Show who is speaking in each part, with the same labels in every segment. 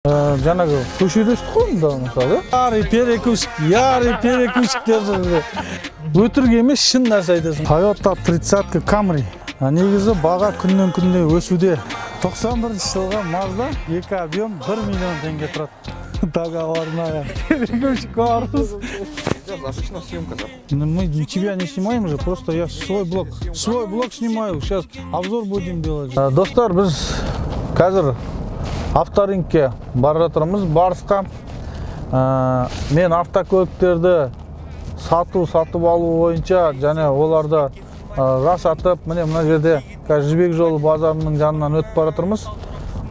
Speaker 1: Жаңағы көшеде өстік қой мында мысалы. Ярый перекусик деп өтірік емес, шын нәрсе айтасың. Toyota 30 Camry. Негізі баға күннен күніне өсуде. 91 жылға Mazda 2 объем 1 миллион теңге тұрады. Договорная. Перекусик бармыз.
Speaker 2: Обычная съемка, да?
Speaker 1: Мы тебя не снимаем же, просто я свой блог снимаю. Сейчас обзор будем делать. Достар, біз қазір авторинкке бара жатырмыз, Барысқа. Мен автокөліктерді сатып алу бойынша және оларды жасатып, мына жерде Жібек жолы базарының жанынан өтіп бара жатырмыз.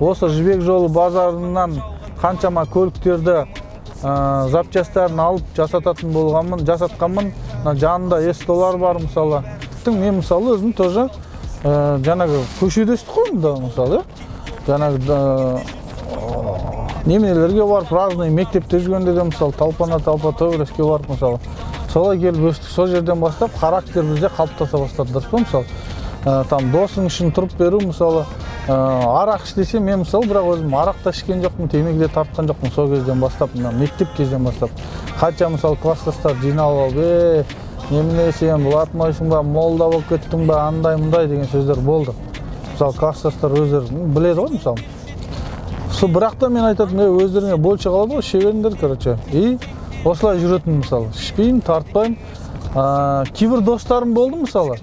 Speaker 1: Осы Жібек жолы базарынан қаншама көліктерді запчастарын алып жасатқанмын. Жанында S-толар бар мысалы. Мен мысалы өзім тоже жаңағы көшеде өстік қой мында мысалы. Жаңағы немелерге барып, разный мектепте жүргенде де мысалы талпа төбелеске барып мысалы. Солай келіп өстік, сол жерден бастап характер бізде қалыптаса бастады, дұрыс па мысалы. Там досың үшін тұрып беру мысалы, арақ іштесе мен мысалы бірақ өзім арақта ішкен жоқпын, темекі де тартқан жоқпын сол кезден бастап, мектеп кезден бастап. Қанша мысалы класстастар жиналып алып, немене сен бұлатмайсың ба, молда болып кеттің ба, андай-мындай деген сөздер болды. Мысалы класстастар өздері біледі ғой мысалы. Бірақ та мен айтатын, өздеріңе больше қалады ғой, шеберіңдер, короче. И осылай жүретін мысалы, ішпеймін, тартпаймын. Кейбір достарым болды мысалы,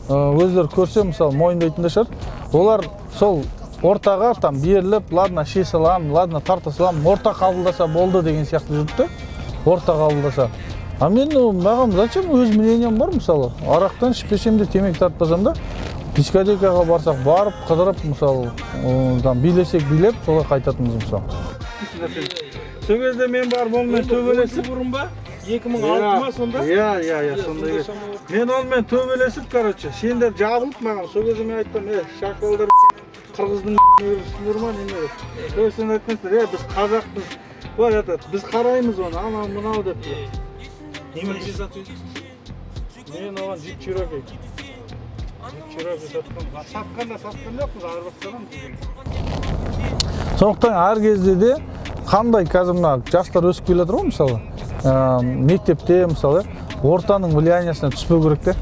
Speaker 1: өздері көрсе мысалы мойындайтын да шығар. Олар сол ортаға там беріліп, ладно іше салам, ладно тарта салам, орта қабылдаса болды деген сияқты жүрді. Орта қабылдаса. А мен маған зачем өз мнением бар мысалы. Арақтан ішпесем де темекі тартпасам да, дискотекаға барсақ барып, қыдырып мысалы, билесек билеп, солай қайтатынбыз мысалы. Сол кезде мен барып онымен төбелесіп бұрын ба? 2006 ма сонда? Иә, сондай. Мен онымен төбелесіп, короче, сендер жабылып маған. Сол кезде мен айттым, шакалдар қырғыздың көрсіңдер ма, неме? Сен айтқансыңдар, біз қазақпыз. Былай айтады, біз қараймыз оны, анау мынау деп.
Speaker 3: Немесе сатып?
Speaker 1: Мен оған Jeep Cherokee. Сатқан жоқпыз, айырбастаған. Сондықтан әр кезде де қандай қазір жастар өсіп келе жатыр ғой мысалы, мектепте мысалы, ортаның влияниясына түспеу керек те.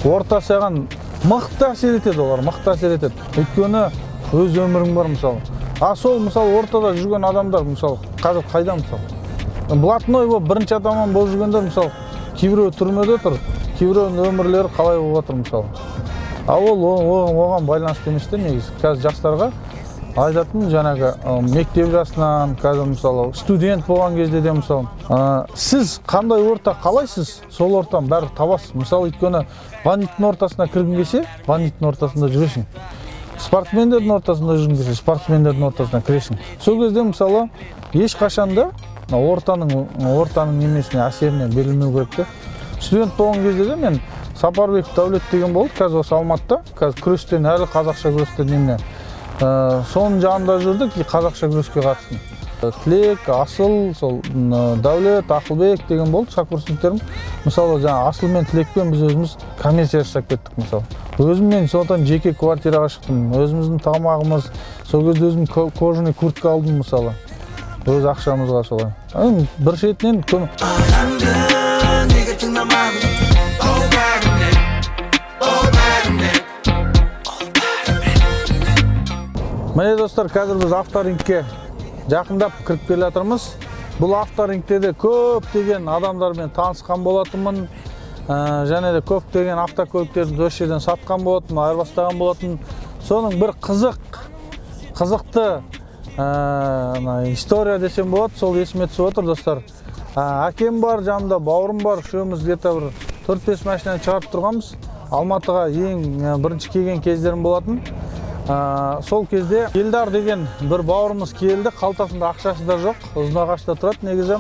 Speaker 1: Орта саған мықты әсер етеді, олар мықты әсер етеді. Өйткені өз өмірің бар мысалы. Сол мысалы ортада жүрген адамдар мысалы, қазір қайда мысалы? Блатной болып бірінші атаман болып жүргендер мысалы, кейбіреу түрмеде тұр, кейбіреудің өмірлері қалай болып жатыр мысалы. Ол оған байланысты емес те негізі. Қазір жастарға айтатын жаңағы мектеп жасынан, қазір мысалы студент болған кезде де мысалы, сіз қандай орта қалайсыз, сол ортаны бәрі табасыз. Мысалы өйткені бандиттің ортасына кіргің келсе, бандиттің ортасында жүресің. Спортсмендердің ортасында жүргің келсе, спортсмендердің ортасына кіресің. Сол кезде мысалы ешқашанда ортаның немесіне, әсеріне берілмеу керек те. Студент болған кезде де мен Сапарбеков Дәулет деген болды, қазір осы Алматыда, қазір күрестен әлі қазақша күрестен немене. Соның жанында жүрдік, қазақша күреске қатыстым. Тілек, Асыл, сол Дәулет, Ақылбек деген болды сокурсниктерім. Мысалы, Асыл мен Тілекпен біз өзіміз коммерция жасап кеттік мысалы. Өзіммен содан жеке квартираға шықтым, өзіміздің тамағымыз, сол кезде өзім кожаный куртка алдым мысалы. Өз ақшамызға солай. Бір шетінен Міне достар, қазір біз авторингке жақындап кіріп келе жатырмыз. Бұл авторингте де көптеген адамдармен танысқан болатынмын. Және де көптеген автокөліктерді осы жерден сатқан болатын, айырбастаған болатын. Соның бір қызықты история десем болады, сол есіме түсіп отыр достар. Әкем бар, жанымда бауырым бар, үшеуміз где-то бір 4-5 машинаны шығарып тұрғанбыз. Алматыға ең бірінші келген кездерім болатын. Сол кезде Елдар деген бір бауырымыз келді, қалтасында ақшасы да жоқ, Ұзынағашта тұрады негізі.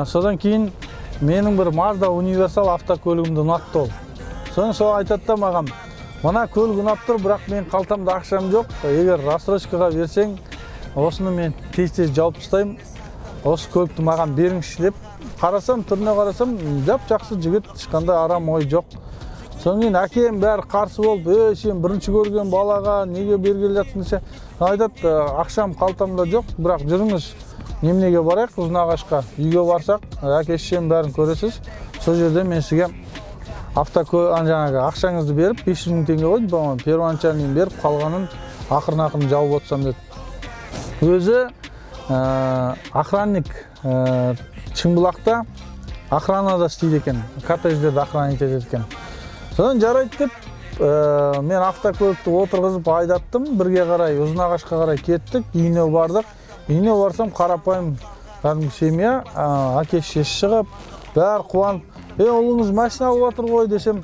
Speaker 1: Содан кейін менің бір Mazda универсал автокөлігімді ұнатты ол. Содан сол айтады да маған, мына көлік ұнап тұр, бірақ мен қалтамда ақшам жоқ, егер рассрочкаға берсең, осыны мен тез-тез жауып тастаймын, осы көлікті маған беріңізші деп. Қарасам, түріне қарасам, жақсы жігіт, ешқандай арам ой жоқ. Содан кейін әкем бәрі қарсы болып, сен бірінші көрген балаға неге бергелі жатсың десе, айтат, акшам калтамда жок, бирок жүрүңүз. Немнеге барайык, Узун Агачка. Үйгө барсак, әке-шешем бәрін көресиз. Сол жерде мен сизге жаңағы акчаңызды берип, 500 000 теңге койдум, по-моему, первоначальный берип, калганын акырын жабып отсам деп. Өзү охранник Чыңбулакта охранада иштейт экен, коттедждерди охранить этет экен. Содан жарайт деп, мен автокөлүктү отургузуп айдаттым, бирге карай Узун Агачка карай кеттик, үйүнө бардык. Үйүнө барсам, карапайым семья, аке-шешеси чыгып, баары кубанып, улуңуз машина алып атыр ғой десем,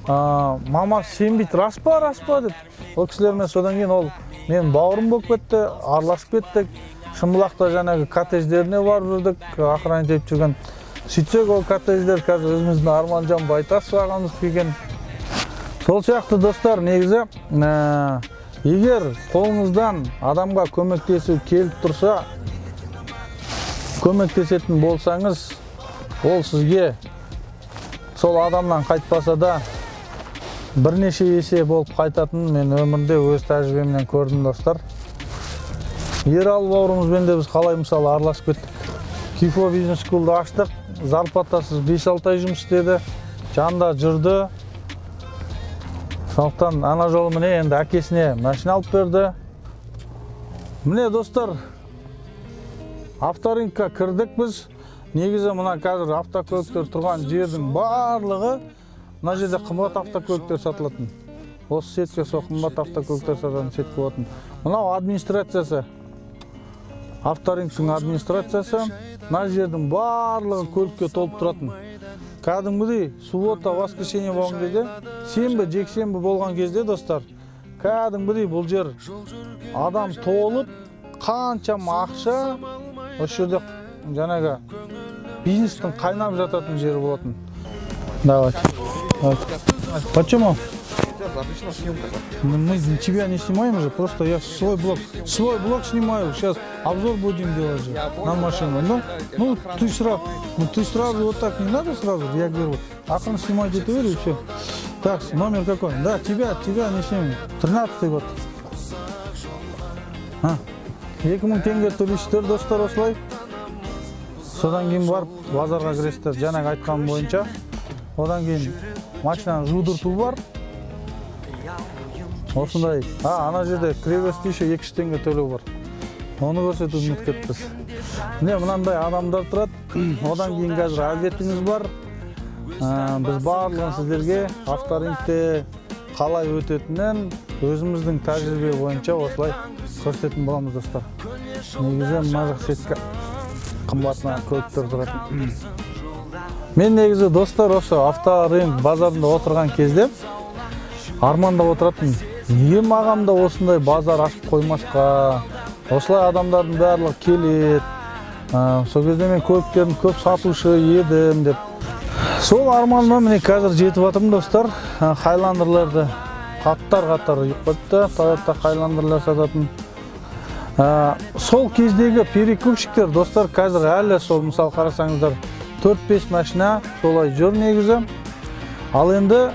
Speaker 1: мама сенбейт, рас па деп. Ол кишилермен содан кийин ол менин бауырым болуп кетти, аралашып кеттик. Чыңбулакта жанагы коттедждерине барып жүрдүк, охранить этип жүргөн. Сөйтсек ол коттедждер қазір өзіміздің Арманжан Байтасов ағамыз келген. Сол сияқты достар, негізі егер қолыңыздан адамға көмектесу келіп тұрса, көмектесетін болсаңыз, ол сізге сол адамнан қайтпаса да бірнеше есе болып қайтатынын мен өмірде өз тәжірибемнен көрдім достар. Ералы бауырымызбен де біз қалай мысалы араласып кеттік. Кифо бизнес скулды аштық, зарплатасыз 5-6 ай жұмыс істеді, жанында жүрді. Сондықтан ана жолы міне енді әкесіне машина алып берді. Міне достар, авторынкқа кірдік біз. Негізі мына қазір автокөліктер тұрған жердің барлығы мына жерде қымбат автокөліктер сатылатын. Осы сетке сол қымбат автокөліктер сататын сет болатын. Мынау администрациясы. Авторынктың администрациясы. Мына жердің барлығы көлікке толып тұратын. Кәдімгідей суббота, воскресенье болған кезде, сенбі, жексенбі болған кезде достар, кәдімгідей бұл жер адам толып, қаншама ақша, осы жерде жаңағы бизнестің қайнап жататын жері болатын. Давайте. Почему?
Speaker 2: Обычно съемка.
Speaker 1: Мы тебя не снимаем же, просто я свой блог снимаю. Сейчас обзор будем делать же на машину. Ну ты сразу вот так не надо сразу, я говорю, аккуратно снимайте эту и все. Так, номер какой? Да, тебя не снимем. 13-й год. 2000 теңге төлейсіздер достар осылай. Содан кейін барып базарға кіресіздер, жаңағы айтқаным бойынша. Одан кейін машинаның жудырту бар. Осындай, ана жерде кребесті еще 200 теңге төлеу бар. Оны көрсетіп ұмыт кеттіз. Міне мынандай адамдар тұрады. Одан кейін қазір әдетіңіз бар. Біз барлығын сіздерге авторынкте қалай өтетінен өзіміздің тәжірибе бойынша осылай көрсететін боламыз достар. Негізі мына жақ сетке қымбатына көліктер тұрады. Мен негізі достар осы авторынк базарында отырған кезде армандап отыратын. Неге мағамда осындай базар ашып қоймасқа, осылай адамдардың барлығы келеді. Сол кезде мен көліктерін көп сатушы едім деп. Сол арманыма міне қазір жетіп жатырмын достар. Хайландерлерді қатар үйіпті, Toyota Хайландерлер сататын. Сол кездегі перекупщиктер достар қазір әлі сол мысал қарасаңыздар 4-5 машина солай жүр негізі. Ал енді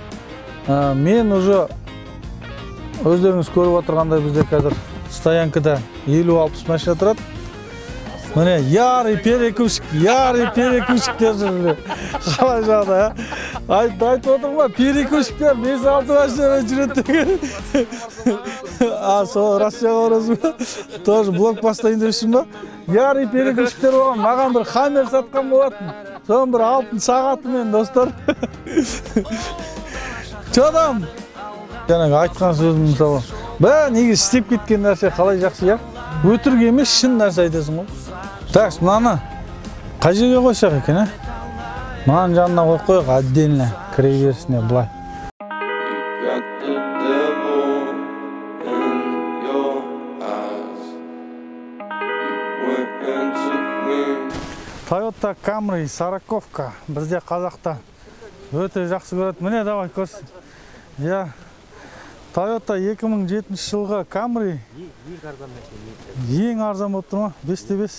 Speaker 1: мен уже өздеріңіз көріп отырғандай бізде қазір стоянкада 50-60 машина тұрады. Міне, ярый перекупщиктер жүрді. Қалай жағда, айтып отырма, перекупщиктер 5-6 машина жүреді деген. Сол Россия орызы ба? Тоже блог бастайын депсің ба? Ярый перекупщиктер болған, маған бір хаммер сатқан болатын. Соның бір алтын сағатымен достар. Чодам! Жаңағы айтқан сөзім мысалы, неге істеп кеткен нәрсе қалай жақсы, я? Өтірік емес, шын нәрсе айтасың ғой. Так, мынаны қай жерге қойсақ екен, мынаның жанына қойып қойық, отдельно кіреберісіне былай. Toyota Camry сороковка бізде қазақта өте жақсы көреді. Міне, давай көрсін. Toyota 2007 жылғы Camry ең арзан болып тұр ма? 5-5?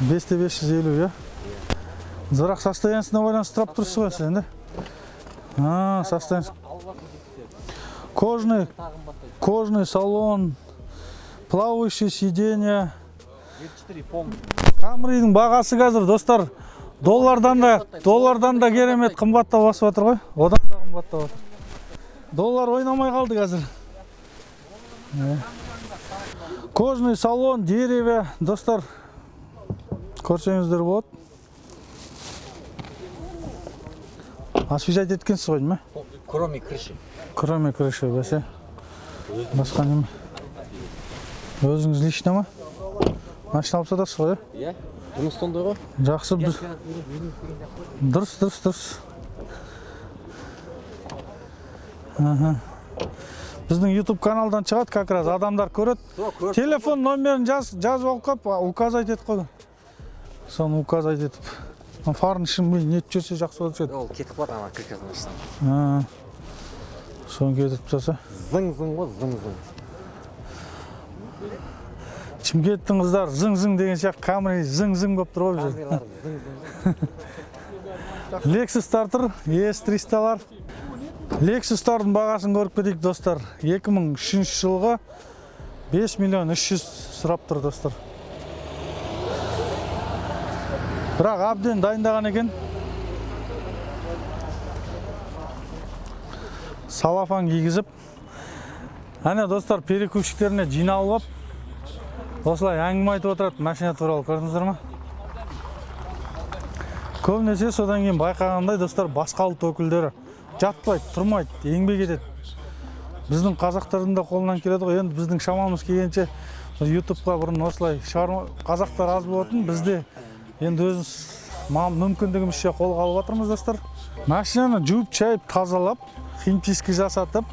Speaker 1: 5-550, я? Зырақ состоянсына байланысты тұрап тұрсыз ғой сен, да? Состоянсы. кожный салон, плавающий сиденье. Камридің бағасы қазір достар доллардан да керемет қымбаттап басып жатыр ғой. Одан да қымбаттап жатыр. Доллар ойнамай қалды қазір. Кожный салон, деревья, достар. Көрсеңіздер болады. Освещать еткенсіз ғой, ме?
Speaker 2: Кроме крыши.
Speaker 1: Кроме крыши, бәсе. Басқа неме? Өзіңіз лично ма? Машина алып сатасыз ғой,
Speaker 2: Иә, жұмыстан ғой.
Speaker 1: Жақсы, дұрыс. Біздің YouTube каналдан шығады, как раз адамдар көреді. Телефон номерін жазып алып қап, указать етіп қойды. Соны указать етіп. Фарын ішін не жүрсе жақсы болып жүреді.
Speaker 2: Ол кетіп қалады ана крышадан ашсаң.
Speaker 1: Соны кетіп тұрса.
Speaker 2: Зың-зың ғой, зың-зың.
Speaker 1: Шымкенттің қыздар зың-зың деген сияқты Camry зың-зың болып тұр ғой бізде. Lexus тұр, ES300-лар. Lexus-тардың бағасын көріп кетейік, достар. 2003 жылғы 5 миллион 300 сұрап тұр, достар. Бірақ абден дайындаған екен. Салафан кигізіп. Әне, достар, перекупщиктеріне жиналып, осылай әңгіме айтып отырады машина туралы, көрдіңіздер ма? Көбінесе содан кейін байқағандай, достар, басқа ұлт өкілдері жатпайды, тұрмайды, еңбек етеді. Біздің қазақтардың да қолынан келеді ғой, енді біздің шамамыз келгенше YouTube-ға бұрын осылай қазақтар аз болатын, бізде енді өзіміз мүмкіндігімізше қолға алып жатырмыз, достар. Машинаны жуып шайып тазалап, химчистка жасатып,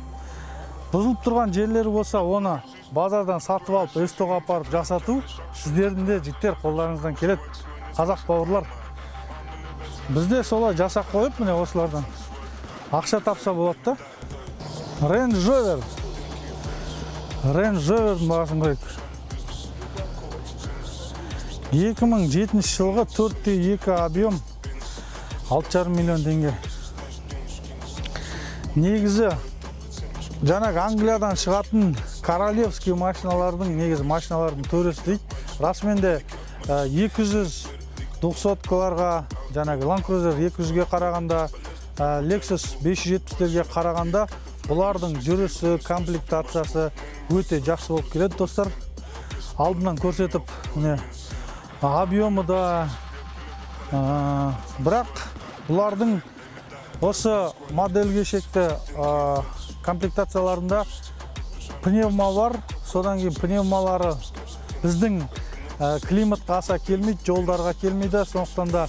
Speaker 1: бұзылып тұрған жерлері болса, оны базардан сатып алып, өстоға апарып жасату сіздердің де жігіттер қолдарыңыздан келеді. Қазақ бауырлар. Бізде солай жасақ қойып, міне осылардан ақша тапса болады да. Range Rover. Range Rover'дің бағасын көрейік. 2007 жылғы 4.2 объем 6,5 миллион теңге. Негізі жаңағы Англиядан шығатын королевский машиналардың, негізі машиналардың төресі дейді. Расменде 200-200-ларға, жаңағы Land Cruiser 200-ге қарағанда, Lexus 570-лерге қарағанда бұлардың жүрісі, комплектациясы өте жақсы болып келеді, достар. Алдынан көрсетіп, объемы да, бірақ бұлардың осы модельге шекті комплектацияларында пневма бар, содан кейін пневмалары біздің климатқа аса келмейді, жолдарға келмейді, сондықтан да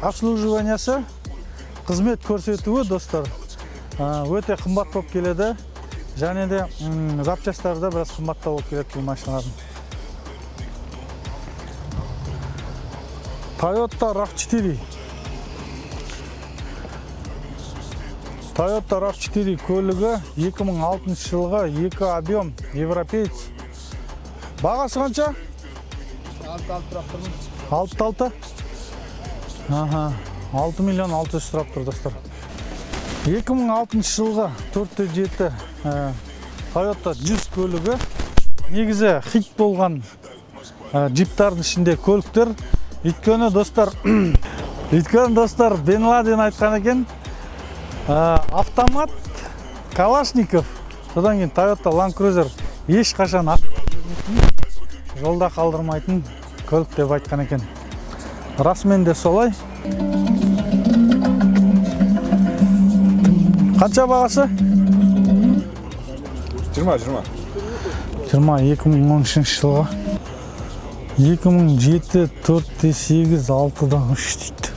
Speaker 1: обслуживаниясы, қызмет көрсетуі, достар, өте қымбат болып келеді, және де запчастары да біраз қымбатта болып келеді бұл машиналардың. Toyota RAV4. Toyota RAV4 көлігі 2006 жылғы 2 объем, европеец. Бағасы қанша? 6,6. 6 миллион 600 сұрап тұр, достар. 2006 жылғы 4.7 Toyota Jazz көлігі. Негізі хит болған джиптардың ішінде көліктер. Өйткені, достар, Бен Ладен айтқан екен, автомат, Калашников, содан кейін Toyota Land Cruiser ешқашан жолда қалдырмайтын көлік деп айтқан екен. Расмен де солай. Қанша бағасы?
Speaker 2: 20.
Speaker 1: 2013 жылға. 2007, 4.8, 6-дан 3 дейді.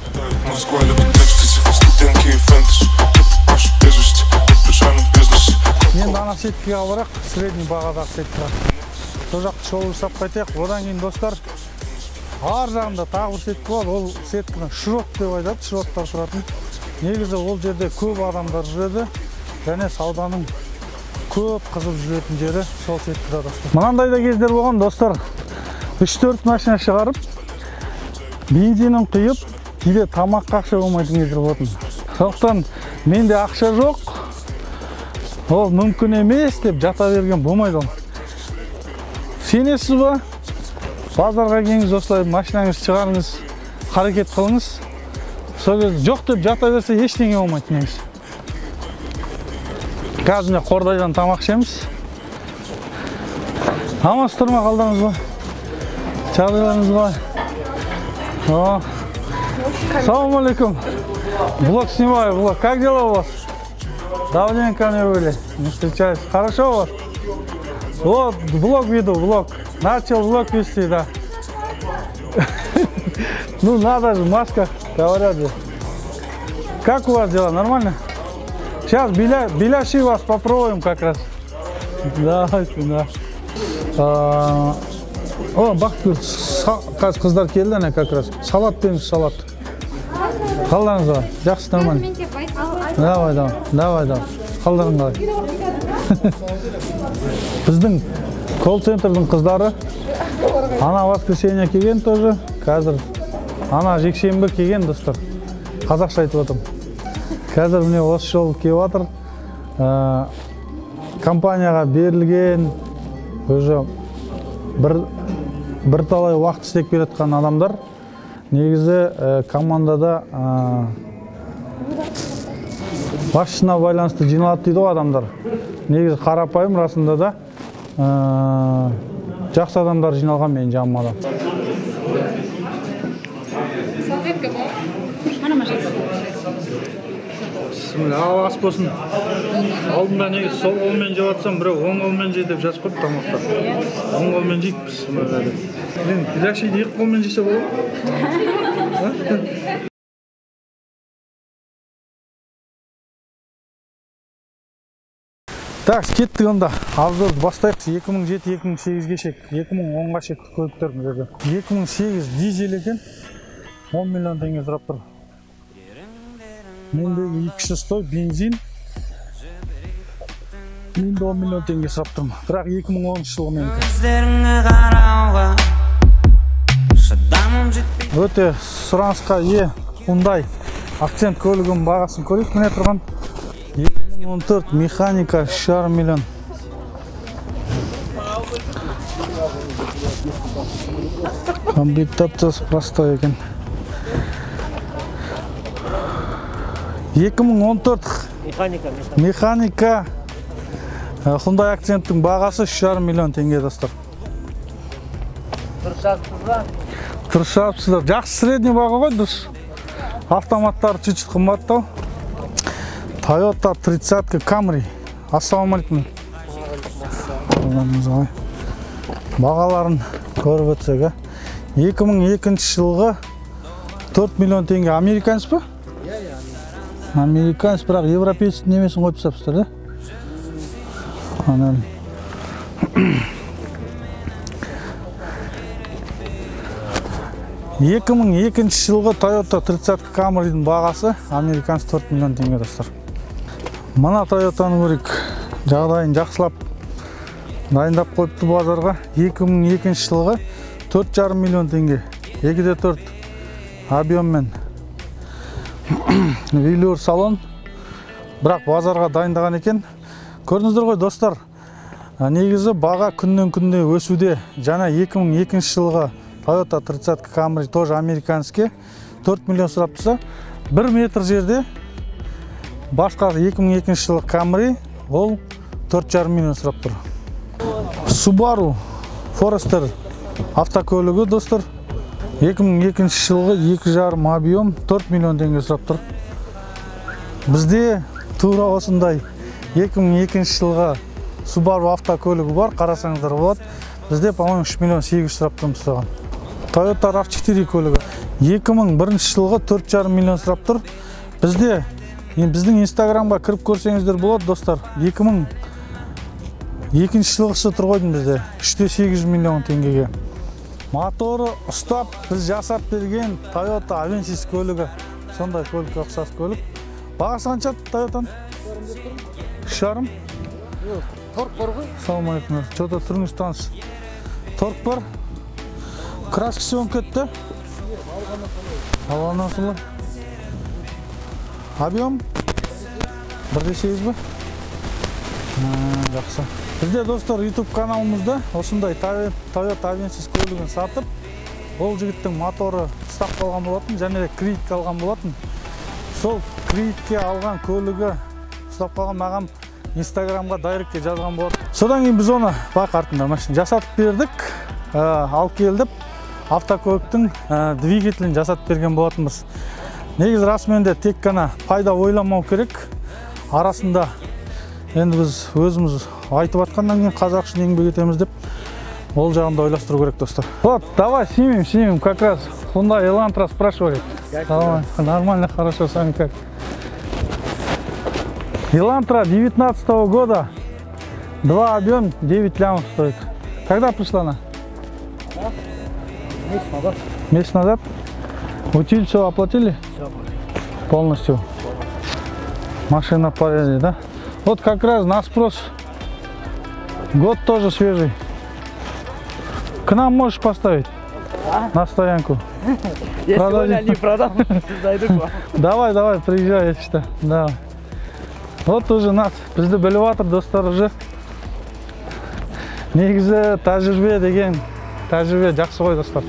Speaker 1: Енді ана сеткіге алырақ, средний бағадағы сеткіға. Сол жақты шолу жасап қайтайық. Одан кейін, достар, ар жағында тағы бір сеткі бар. Ол сеткіні шрот деп айтады, шроттар тұратын. Негізі ол жерде көп адамдар жүреді, және сауданың көп қызып жүретін жері сол сеткіда, достар. Мынандай да кездер болған, достар. 3-4 машина шығарып, бензинін құйып, кейде тамаққа ақша болмайтын кездер болатын. Сондықтан менде ақша жоқ, Ол мүмкін емес деп жата берген болмайды ол. Сенесіз ба? Базарға келіңіз, осылай машинаңыз шығарыңыз, қарекет қылыңыз. Сол кезде жоқ деп жата берсе ештеңе болмайды негізі. Қазір міне қордайдан тамақ ішеміз. Амансыздар ма, қалдарыңыз ба? Жағдайларыңыз ба? Салам алейкум. Блог снимаю, блог. Как дела у вас? Давненько не были, не встречались. Хорошо у вас? Вот, блог веду, блог. Начал блог вести, да. Ну, надо же, маска, говорят же. Как у вас дела? Нормально? Сейчас беляши вас попробуем как раз. Давайте, да. О, бақыт, қазір қыздар келді, не как раз. Салат беріңіз, салат. Қалдарыңыз ба? Жақсы, нормально. Давай. Қалдарың қалай? Біздің колл-центрдің қыздары ана воскресенье келген тоже. Қазір ана жексенбі келген, достар. Қазақша айтып отырмын. Қазір міне осы жол келіп жатыр. Компанияға берілген уже бір талай уақыт істеп келе жатқан адамдар. Негізі командада басшысына байланысты жиналады дейді ғой адамдар. Негізі қарапайым, расында да жақсы адамдар жиналған менің жаныма. Ал ас болсын. Алдында негізі сол қолмен жеп жатсам, біреу оң қолмен жей деп жазып қойып тамақтар. Оң қолмен жейікпіз. Беляшиді екі қолмен жесе болады. Так, кеттік онда. Обзорды бастайық. 2007-2008 шек, 2010-ға шекті көліктер мына 2008 дизель екен. 10 миллион теңге сұрап тұр. Мендегі 200 бензин. Менде 10 миллион теңге сұрап тұрмын. Бірақ 2010 жылғы менікі. Өте сұранысқа ие Hyundai акцент көлігінің бағасын көрейік. Міне тұрған 2014 механика 3,5 миллион. Комплектациясы простой екен. 2014 механика Hyundai акценттің бағасы 3,5 миллион теңге, достар. Тырышапсыздар. Жақсы средний баға ғой, дұрыс. Автоматтар чуть-чуть қымбаттау. Toyota 30 Camry. Ассаламу алейкум. Бағаларын көріп өтсек. 2002 жылғы 4 миллион теңге. Американец па? Американец, бірақ европейец немесін қойып тастапсыздар, да? 2002 жылғы Toyota 30 Camry'дің бағасы американец 4 миллион теңге, достар. Мына Toyota'ны көрейік. Жағдайын жақсылап дайындап қойыпты базарға. 2002 жылғы 4,5 миллион теңге. 2-4 объеммен. Велюр салон. Бірақ базарға дайындаған екен. Көрдіңіздер ғой, достар. Негізі баға күннен күнде өсуде. Жаңа 2002 жылғы Toyota 30 Camry тоже американский 4 миллион сұрап тұрса, 1 метр жерде басқа 2002 жылғы Camry ол 4,5 миллион сұрап тұр. Subaru Forester автокөлігі, достар. 2002 жылғы 2,5 объем 4 миллион теңге сұрап тұр. Бізде тура осындай 2002 жылғы Subaru автокөлігі бар, қарасаңыздар болады. Бізде, по-моему, 3 миллион 800 сұрап тұрмыз соған. Toyota RAV4 көлігі 2001 жылғы 4,5 миллион сұрап тұр. Бізде, біздің Instagramға кіріп көрсеңіздер болады, достар. 2002 жылғысы тұр қойдың бізде. 3,8 миллион теңгеге. Моторы ұстап, біз жасап берген Toyota Avensis көлігі. Сондай көлікке ұқсас көлік. Бағасы қанша Toyota'ның? 3,5? Торг бар ғой? Салам алейкум. Что-то тұрыңыз таныс. Торг бар. Краскасы он кетті. Алған асылы. Объем? 1,8 ба? Жақсы. Бізде достар YouTube каналымызда осындай Toyota Avensis көлігін сатып, ол жігіттің моторы ұстап қалған болатын, және де кредитке алған болатын. Сол кредитке алған көлігі ұстап қалған маған Instagramға дайректке жазған болатын. Содан кейін біз оны бақ артында машина жасатып бердік, алып келдіп, автокөліктің двигателін жасатып берген болатынбыз. Негіз расымен де тек қана пайда ойламау керек. Арасында енді біз өзіміз айтып атқаннан кейін қазақ үшін еңбек етеміз деп ол жағында ойластыру керек, достар. Вот, давай снимем, как раз Hyundai Elantra спрашивали. Давай, нормально, хорошо, сами как. Elantra 19-го года, 2 объем, 9 лямов стоит. Когда пришла она?
Speaker 2: Месяц назад.
Speaker 1: Месяц назад? Утиль все оплатили?
Speaker 2: Все.
Speaker 1: Полностью. Машина в порядке, да? Вот как раз на спрос. Год тоже свежий. К нам можешь поставить?
Speaker 2: Да?
Speaker 1: На стоянку.
Speaker 2: Если сегодня не продам, зайду к вам.
Speaker 1: Давай, приезжай, я считаю. Да. Вот уже нас. Бізді біліп атыр, достар уже. Негізі тәжірибе деген, тәжірибе жақсы ғой, достар.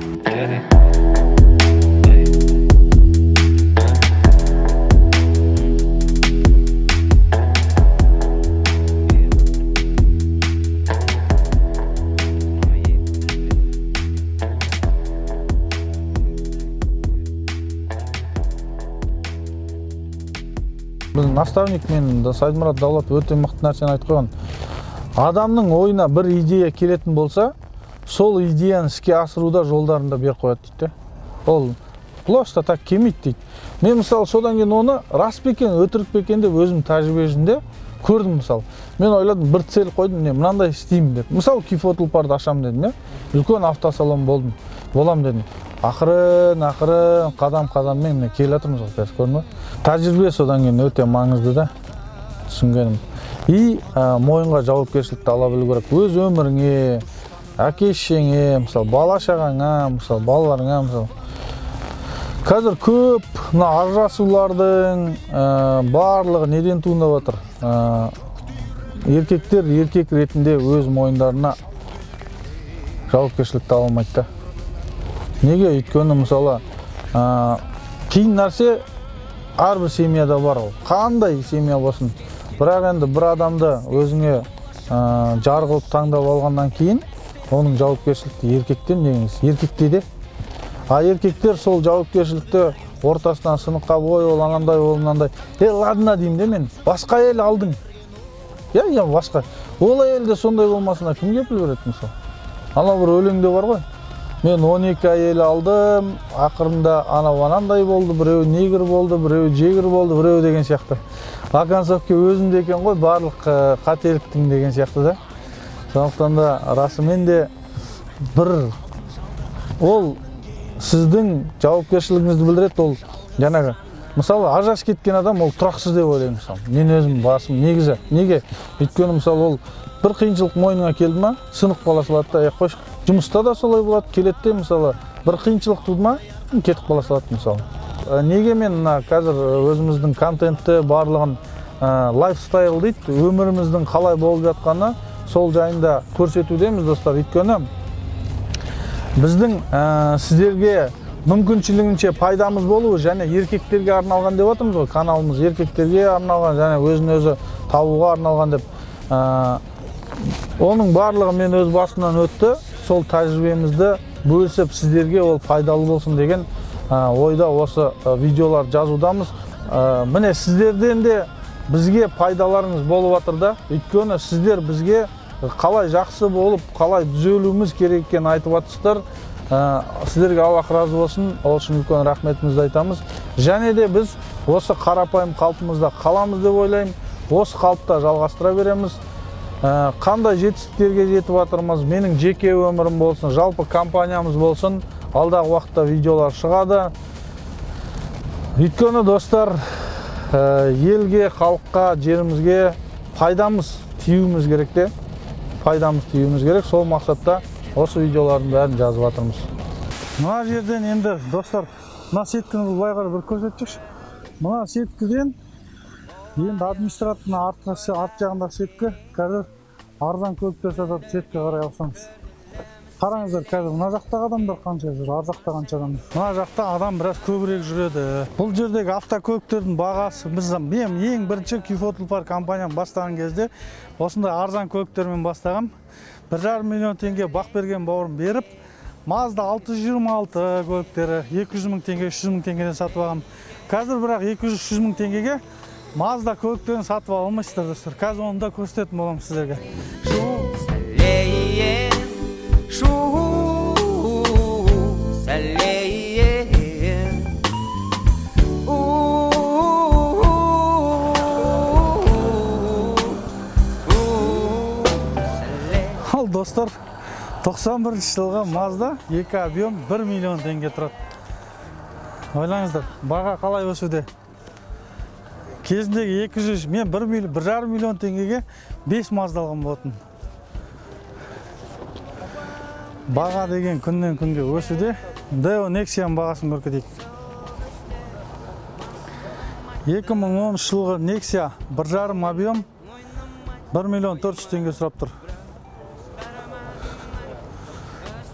Speaker 1: Біздің наставник мен Сайдмұрат Давлат өте мықты нәрсені айтып қойған. Адамның ойына бір идея келетін болса, сол идеяны іске асыруда жолдарында беріп қояды дейді. Ол просто так келмейді дейді. Мен мысалы содан кейін оны рас па екен, өтірік па екен деп өзім тәжірибе жүзінде көрдім мысалы. Мен ойладым, бір цель қойдым, мынандай істеймін деп. Мысалы Kifo Tulpar'ды ашам дедім, үлкен автосалон болам дедім. Ақырын, қадам-қадаммен келе жатырмыз ғой, көрдің бе? Тәжірибе содан кейін өте маңызды да, түсінгенім. И мойынға жауапкершілікті ала білу керек. Өз өміріңе, әке-шешеңе, мысалы бала-шағаңа, мысалы балаларыңа, мысалы. Қазір көп ажырасулардың барлығы неден туындап жатыр? Еркектер еркек ретінде өз мойындарына жауапкершілікті ала алмайды да. Неге? Өйткені мысалы кейін нәрсе әрбір семьяда бар ол. Қандай семья болсын. Бірақ енді бір адамды өзіңе жар қылып таңдап алғаннан кейін оның жауапкершілікті еркектен дегеніз. Еркекте де. Еркектер сол жауапкершілікті ортасынан сыныққа бой, ол анандай, ол мынандай. Ладно деймін де мен. Басқа әйел алдың. Я басқа. Ол әйелде сондай болмасына кім кепіл береді мысалы? Анау бір өлеңде бар ғой. Мен 12 әйел алдым, ақырында анандай болды, біреу негр болды, біреу жегір болды, біреу деген сияқты. Концовке өзімде екен ғой, барлық қателіктің деген сияқты да. Сондықтан да расымен де бір ол сіздің жауапкершілігіңізді білдіреді. Ол жаңағы мысалы ажырасып кеткен адам ол тұрақсыз деп ойлаймын мысалы. Мен өзім басым негізі. Неге? Өйткені мысалы ол бір қиыншылық мойныңа келді ма, сынық баласы болады да, қойшы. Жұмыста да солай болады, келетте мысалы бір қиыншылық туды ма, кетіп қала салады мысалы. Неге мен қазір өзіміздің контентті барлығын лайфстайл дейді, өміріміздің қалай болып жатқаны сол жайында көрсетудеміз, достар. Өйткені біздің сіздерге мүмкіншілігінше пайдамыз болуы және еркектерге арналған деп отырмыз ғой, каналымыз еркектерге арналған және өзін-өзі табуға арналған деп. Оның барлығы мен өз басымнан өтті. Сол тәжірибемізді бөлісіп сіздерге ол пайдалы болсын деген ойда осы видеолар жазудамыз. Міне сіздерден де бізге пайдаларыңыз болып жатыр да. Өйткені сіздер бізге қалай жақсы болып, қалай түзелуіміз керек екенін айтып жатсыздар. Сіздерге Аллах разы болсын. Ол үшін үлкен рахметімізді айтамыз. Және де біз осы қарапайым қалпымызда қаламыз деп ойлаймын. Осы қалыпта жалғастыра береміз. Қандай жетістіктерге жетіп жатырмыз, менің жеке өмірім болсын, жалпы компаниямыз болсын, алдағы уақытта видеолар шығады. Өйткені достар, елге, халыққа, жерімізге пайдамыз тиюіміз керек те. Пайдамыз тиюіміз керек. Сол мақсатта осы видеолардың бәрін жазып жатырмыз. Мына жерден енді достар, мына сеткіні былай қарап бір көрсетейікші. Мына сеткіден Енді администраторның арт жағында сеткі, қазір арзан көліктер сатады, сетке қарай ауысамыз. Қараңыздар, қазір мына жақтағы адамдар қанша жүр, ар жақта қанша адам. Мына жақта адам біраз көбірек жүреді. Бұл жердегі автокөліктердің бағасы, мен ең бірінші Q-Photopar компанияны бастаған кезде осындай арзан көліктермен бастағам. 1,5 миллион теңге бақ берген бауырым беріп, Mazda 626 көліктері 200 мың теңге, 300 мың теңгеден сатып алғам. Қазір бірақ 200-300 мың теңгеге Mazda көліктерін сатып алмайсыздар, достар. Қазір оны да көрсететін боламын сіздерге. Ал достар, 91 жылғы Mazda 2 объем 1 миллион теңге тұрады. Ойлаңыздар, баға қалай өсуде? Кезіндегі 200, мен 1,5 миллион теңгеге 5 Mazda алған болатын. Баға деген күннен күнге өсуде. Deo Nexia'ның бағасын көрсетейік. 2010 жылғы Nexia 1,5 объем 1 миллион 400 теңге сұрап тұр.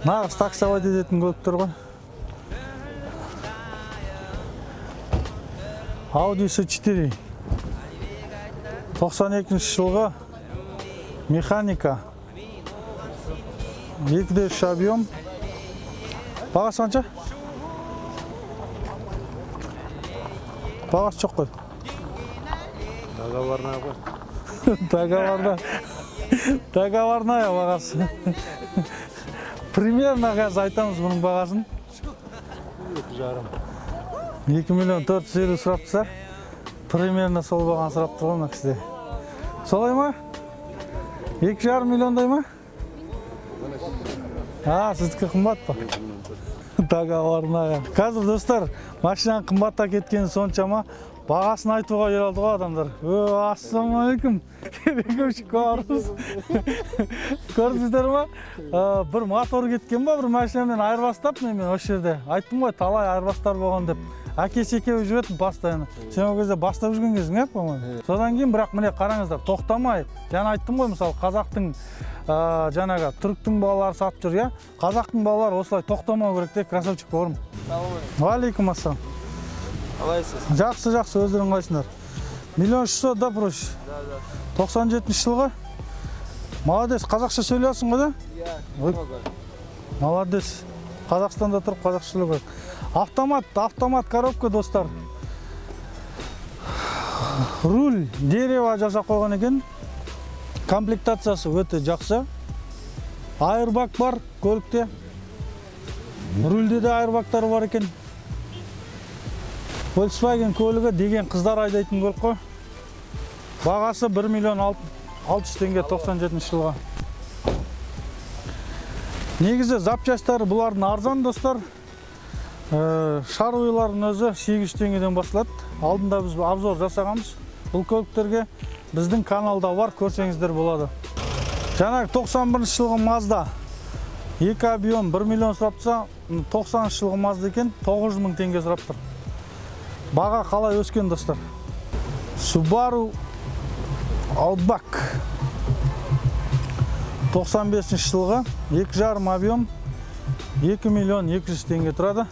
Speaker 1: Нағыз таксовать ететін көліктер ғой. Audi S4 92 жылғы механика 2,3 объем. Бағасы қанша? Бағасы жоқ қой. Договорная бағасы. Примерно қазір айтамыз бұның бағасын. 2 миллион 450 сұрапса, примерно сол бағаны сұрап тұрған мына кісіде. Солай ма? 2,5 миллиондай ма? Сіздікі қымбат па? Договорная. Қазір достар, машинаның қымбатта кеткені соншама бағасын айтуға ералды ғой адамдар. Ассалаумалейкум. Көрдіңіздер ма? Бір мотор кеткен ба, бір машинамен айырбастап, мен осы жерде айттым ғой, талай айырбастар болған деп. Әкесі екеуі жүретін постоянно. Сен ол кезде бастап жүрген кезің, по-моему. Содан кейін бірақ міне қараңыздар, тоқтамай. Жаңа айттым ғой, мысалы қазақтың жаңағы түріктің балалары сатып жүр, я? Қазақтың балалары осылай тоқтамау керек те, красавчик бауырым. Алейкум ассалам.
Speaker 3: Қалайсыз?
Speaker 1: Жақсы, өздерің қалайсыңдар. 1 600 да проще. 97 жылғы. Молодец, қазақша сөйлейсің ғой да? Молодец. Қазақстанда тұрып қазақша сөйлеу керек. Автомат коробка, достар. Руль дерево жасап қойған екен. Комплектациясы өте жақсы. Airbag бар көлікте. Рульде де airbagтар бар екен. Volkswagen көлігі деген қыздар айдайтын көлік қой. Бағасы 1 миллион 600 теңге 97 жылға. Негізі запчастары бұлардың арзан, достар. Шаруйлардың өзі 800 теңгеден басталады. Алдында біз обзор жасағанбыз. Бұл көліктерге біздің каналда бар, көрсеңіздер болады. Жаңағы 91 жылғы Mazda 2 объем 1 миллион сұрапса, 90 жылғы Mazda екен 900 мың теңге сұрап тұр. Баға қалай өскен, достар? Subaru Outback 95 жылғы 2,5 объем 2 миллион 200 теңге тұрады.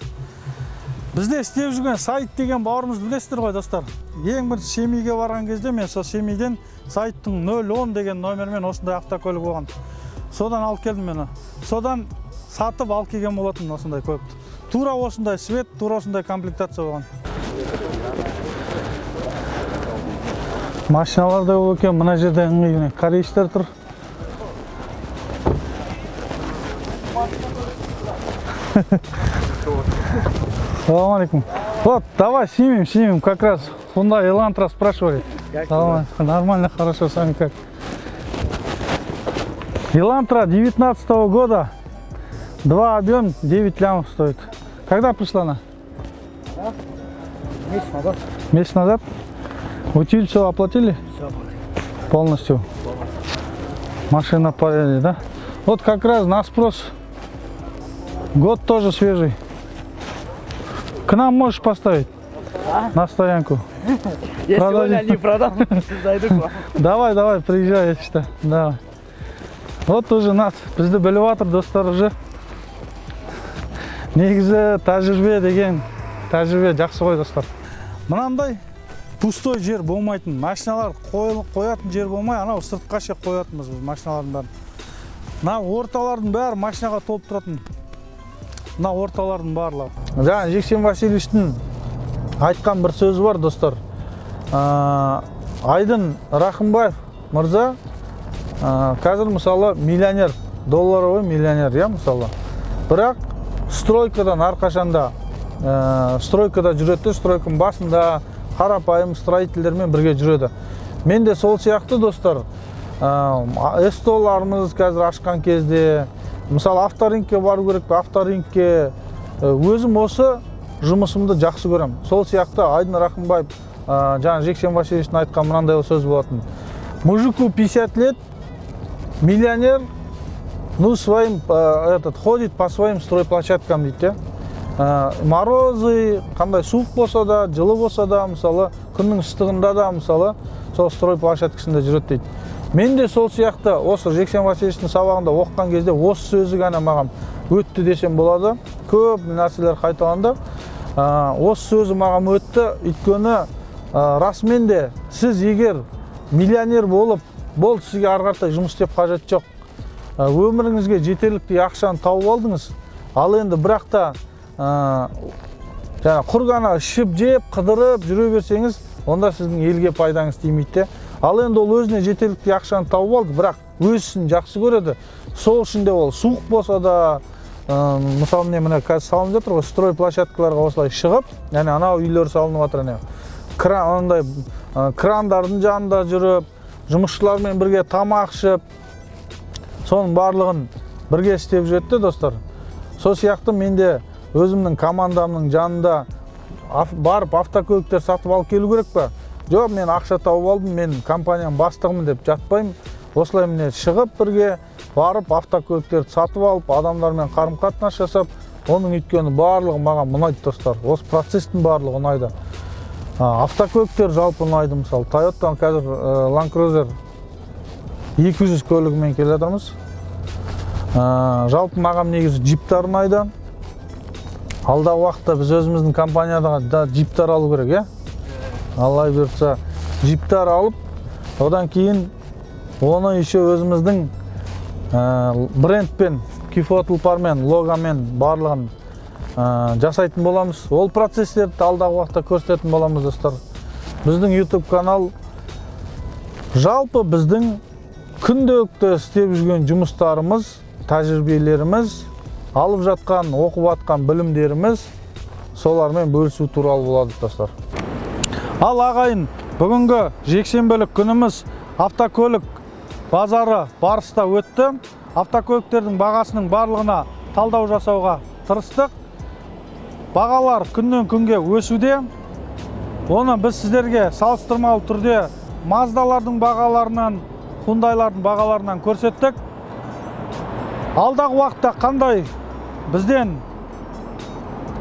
Speaker 1: Бізде істеп жүрген сайт деген бауырымыз білесіздер ғой, достар. Ең бірінші Семейге барған кезде мен сол Семейден сайттың 010 деген номермен осындай автокөлік болған. Содан алып келдім мені. Содан сатып алып келген болатын осындай көлікті. Тура осындай свет, тура осындай комплектация болған. Машиналар да ол екен, мына жерде ыңғайын корейштер тұр. Салам алейкум. Вот, давай снимем, как раз. Hyundai Elantra спрашивали. Нормально, хорошо, сами как. Elantra 19 года. 2 объем, 9 лямов стоит. Когда пришла она?
Speaker 2: Месяц назад.
Speaker 1: Месяц назад? Утиль все оплатили?
Speaker 2: Все оплатили.
Speaker 1: Полностью? Машина поедет, да? Вот как раз на спрос. Год тоже свежий. К нам можешь поставить? На стоянку.
Speaker 2: Я сегодня не продам, зайду к вам.
Speaker 1: Давай, приезжай, işte. Давай. Вот уже нас, бізді біліп жатыр достар уже. Негізі тәжірибе деген, тәжірибе жақсы ғой достар. Мынандай пустой жер болмайтын, машиналар қоятын жер болмай, анау сыртқа шек қоятынбыз біз машиналардың бәрін. Мына орталардың бәрі машинаға толып тұратын. Мына орталардың барлығы. Жаңа Жексен Васильевичтің айтқан бір сөзі бар достар. Айдын Рахымбаев мырза қазір мысалы миллионер, долларовый миллионер, я мысалы. Бірақ стройкадан әрқашанда стройкада жүреді, стройканың басында қарапайым строительдермен бірге жүреді. Мен де сол сияқты достар, эстоларымыз қазір ашқан кезде, мысалы авторинкке бару керек пе, авторинкке өзім осы жұмысымды жақсы көрем. Сол сияқты Айдын Рахымбаев жаңа Жексен Васильевичтің айтқан мынандай сөз болатын. Мужику 50 лет, миллионер, ну своим ходит по своим стройплощадкам дейді. Морозы, қандай суық болса да, жылы болса да, мысалы күннің ыстығында да, мысалы сол стройплощадкасында жүреді дейді. Мен де сол сияқты осы Жексен Васильевичтің сабағында оқыған кезде осы сөзі ғана маған өтті десем болады. Көп нәрселер қайталанды. Осы сөзі маған өтті, өйткені расымен де сіз егер миллионер болып, бол сізге арғартай жұмыс істеп қажет жоқ. Өміріңізге жетерліктей ақшаны тауып алдыңыз. Ал енді бірақ та құр ғана ішіп жеп, қыдырып жүре берсеңіз, онда сіздің елге пайдаңыз тимейді. Ал енді ол өзіне жетерліктей ақшаны тауып алды, бірақ өзін жақсы көреді. Сол үшін де ол суық болса да, мысалы міне қазір салынып жатыр ғой, строй площадкаларға осылай шығып, яғни анау үйлер салынып жатыр. Крандардың жанында жүріп, жұмысшылармен бірге тамақ ішіп, соның барлығын бірге істеп жетті достар. Сол сияқты мен де өзімнің командамның жанында барып автокөліктер сатып алып келу керек пе? Жоқ, мен ақша тауып алдым, мен компанияның бастығымын деп жатпаймын. Осылай міне шығып бірге барып автокөліктерді сатып алып, адамдармен қарым-қатынас жасап, оның өйткені барлығы маған ұнайды достар. Осы процестің барлығы ұнайды. Автокөліктер жалпы ұнайды, мысалы Toyota'дан қазір Land Cruiser 200 көлігімен келе жатырмыз. Жалпы маған негізі джиптар ұнайды. Алдағы уақытта біз өзіміздің компанияда джиптар алу керек, Алла бұйыртса джиптар алып, одан кейін оны еще өзіміздің брендпен, Kifo тұлпармен, логомен барлығын жасайтын боламыз. Ол процесстерді алдағы уақытта көрсететін боламыз достар. Біздің YouTube канал жалпы біздің күнделікті істеп жүрген жұмыстарымыз, тәжірибелеріміз, алып жатқан, оқып жатқан білімдеріміз солармен бөлісу туралы болады достар. Ал ағайын, бүгінгі жексенбілік күніміз автокөлік базары барыста өтті. Автокөліктердің бағасының барлығына талдау жасауға тырыстық. Бағалар күннен күнге өсуде. Оны біз сіздерге салыстырмалы түрде Маздалардың бағаларынан, Hyundai'лардың бағаларынан көрсеттік. Алдағы уақытта қандай бізден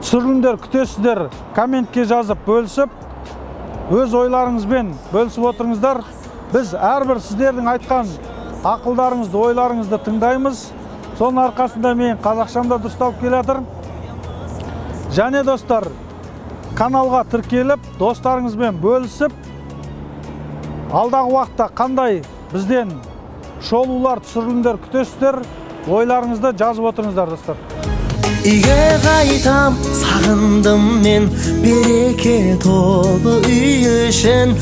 Speaker 1: түсірілімдер күтесіздер, комментке жазып бөлісіп, өз ойларыңызбен бөлісіп отырыңыздар. Біз әрбір сіздердің айтқан ақылдарыңызды, ойларыңызды тыңдаймыз. Соның арқасында мен қазақшамда дұрысталып келе жатыр. Және достар, каналға тіркеліп, достарыңызбен бөлісіп, алдағы уақытта қандай бізден шолулар, түсірілімдер күтесіздер, ойларыңызды жазып отырыңыздар достар.
Speaker 4: Үйге қайтам, сағындым мен, береке толы үй үшін.